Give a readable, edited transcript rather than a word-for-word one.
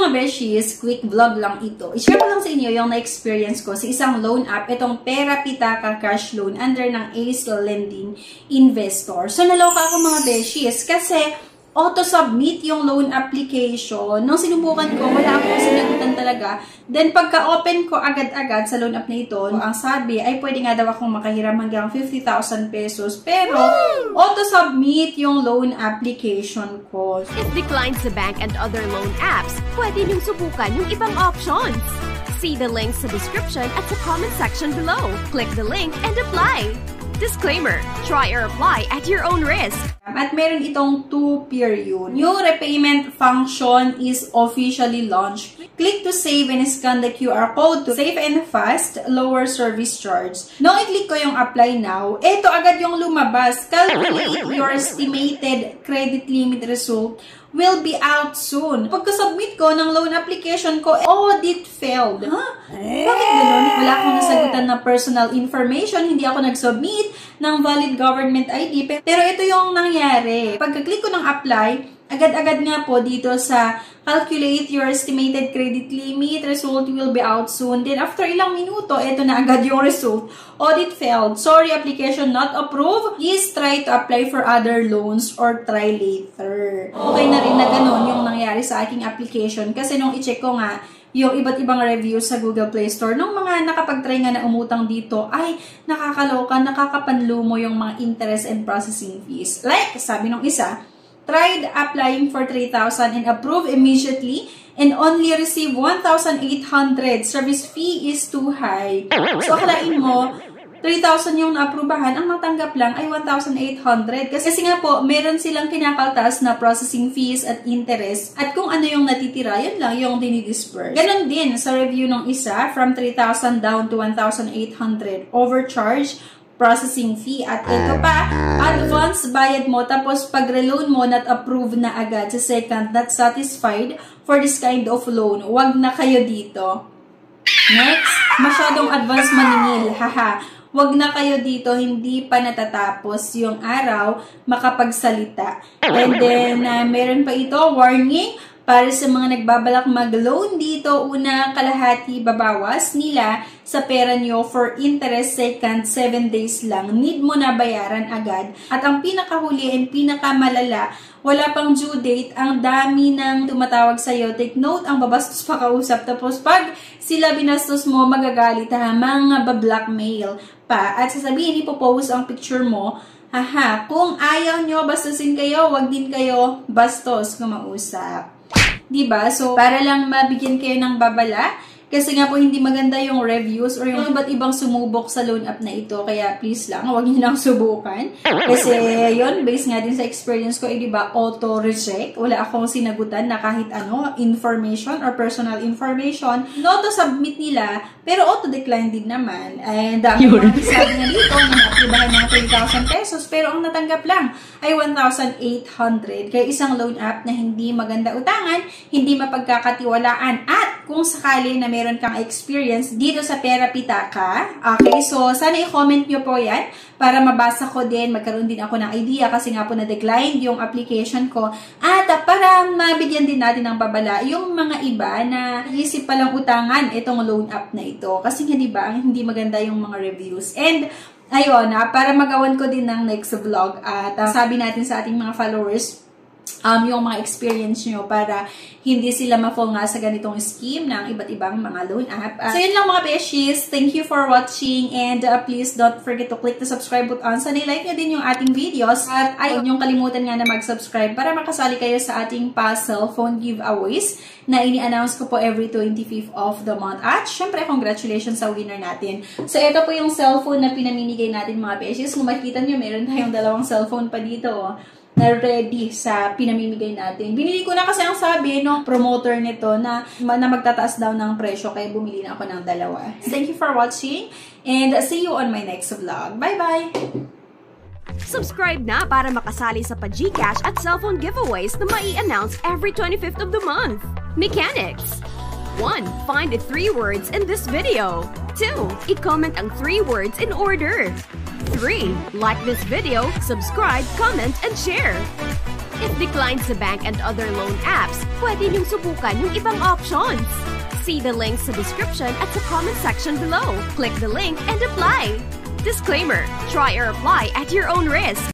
mga beshies, quick vlog lang ito. I-share ko lang sa inyo yung na-experience ko sa isang loan app, itong Pera Pitaka Cash Loan under ng Ace Lending Investor. So, naloka ako mga beshies kasi auto-submit yung loan application. Nung sinubukan ko, wala akong sinagutan talaga. Then, pagka-open ko agad-agad sa loan app na ito, ang sabi ay pwede nga daw akong makahiram hanggang 50,000 pesos. Pero, auto-submit yung loan application ko. If declined sa bank and other loan apps, pwede niyong subukan yung ibang options. See the links sa description at sa comment section below. Click the link and apply. Disclaimer, try or apply at your own risk. At meron itong 2 period. New repayment function is officially launched. Click to save and scan the QR code to save and fast, lower service charge. Nung i-click ko yung apply now, eto agad yung lumabas. Calculate your estimated credit limit result will be out soon. Pagka-submit ko ng loan application ko, audit failed. Huh? Bakit gano'n? Wala akong nasagutan na personal information, hindi ako nag-submit ng valid government ID. Pero ito yung nangyari. Pagka-click ko ng apply, agad-agad nga po dito sa calculate your estimated credit limit, result will be out soon. Then after ilang minuto, ito na agad yung result. Audit failed. Sorry, application not approved. Please try to apply for other loans or try later. Okay na rin na ganun yung nangyari sa aking application kasi nung i-check ko nga yung iba't ibang reviews sa Google Play Store, nung mga nakapag-try nga na umutang dito, ay nakakaloka, nakakapanlumo yung mga interest and processing fees. Like, sabi nung isa, tried applying for 3,000 and approved immediately and only receive 1,800. Service fee is too high. So, akalain mo, 3,000 yung na-aprubahan, ang natanggap lang ay 1,800. Kasi nga po, meron silang kinakaltas na processing fees at interest. At kung ano yung natitira, yun lang yung dinidisperse. Ganon din sa review ng isa, from 3,000 down to 1,800. Overcharge, processing fee. At ito pa, advance bayad mo, tapos pag-reloan mo, not approved na agad. Sa second, not satisfied for this kind of loan. Huwag na kayo dito. Next, masyadong advance maningil. Haha. Huwag na kayo dito, hindi pa natatapos yung araw makapagsalita. And then, meron pa ito, warning, para sa mga nagbabalak mag-loan dito, una, kalahati babawas nila sa pera nyo for interest second, 7 days lang. Need mo na bayaran agad. At ang pinakahuli and pinakamalala, wala pang due date, ang dami ng tumatawag sa'yo. Take note, ang babastos pa kausap. Tapos pag sila binastos mo, magagalit ha, mga ba-blackmail pa. At sasabihin, ipopost ang picture mo. Haha, kung ayaw nyo bastusin kayo, wag din kayo bastos kumausap. Diba? So, para lang mabigyan kayo ng babala, kasi nga po hindi maganda yung reviews or yung iba't ibang sumubok sa loan app na ito. Kaya please lang, huwag niyo lang subukan. Kasi yun, based nga din sa experience ko, diba, auto-reject. Wala akong sinagutan na kahit ano, information or personal information. Auto-submit nila, pero auto-decline din naman. And dami mga sabi nga dito, na-approbahan ng 3,000 pesos, pero ang natanggap lang ay 1,800. Kaya isang loan app na hindi maganda utangan, hindi mapagkakatiwalaan. At kung sakali na meron kang experience dito sa Pera Pitaka, okay, so sana i-comment nyo po yan para mabasa ko din, magkaroon din ako ng idea kasi nga po na-decline yung application ko. At para mabigyan din natin ng babala yung mga iba na isip palang utangan itong loan app na ito. Kasi nga diba, hindi maganda yung mga reviews. And ayun, para magawan ko din ng next vlog at sabi natin sa ating mga followers, yung mga experience nyo para hindi sila ma-fall nga sa ganitong scheme ng iba't ibang mga loan app. So yun lang mga beshies. Thank you for watching and please don't forget to click the subscribe button. Sana i-like nyo din yung ating videos at ay huwag nyong kalimutan nga na mag-subscribe para makasali kayo sa ating cellphone giveaways na ini-announce ko po every 25th of the month. At syempre, congratulations sa winner natin. So ito po yung cellphone na pinamimigay natin mga beshies. Kung makikita nyo, meron tayong dalawang cellphone pa dito. Na ready sa pinamimigay natin. Binili ko na kasi ang sabi no promoter nito na magtataas daw ng presyo kaya bumili na ako ng dalawa. Thank you for watching and see you on my next vlog. Bye-bye! Subscribe na para makasali sa pa-GCash at cellphone giveaways na mai-announce every 25th of the month. Mechanics! 1. Find the 3 words in this video. 2. I-comment ang 3 words in order. 3. Like this video, subscribe, comment, and share. If declined sa bank and other loan apps, pwede niyong subukan yung ibang options. See the links sa description at sa comment section below. Click the link and apply. Disclaimer: try or apply at your own risk.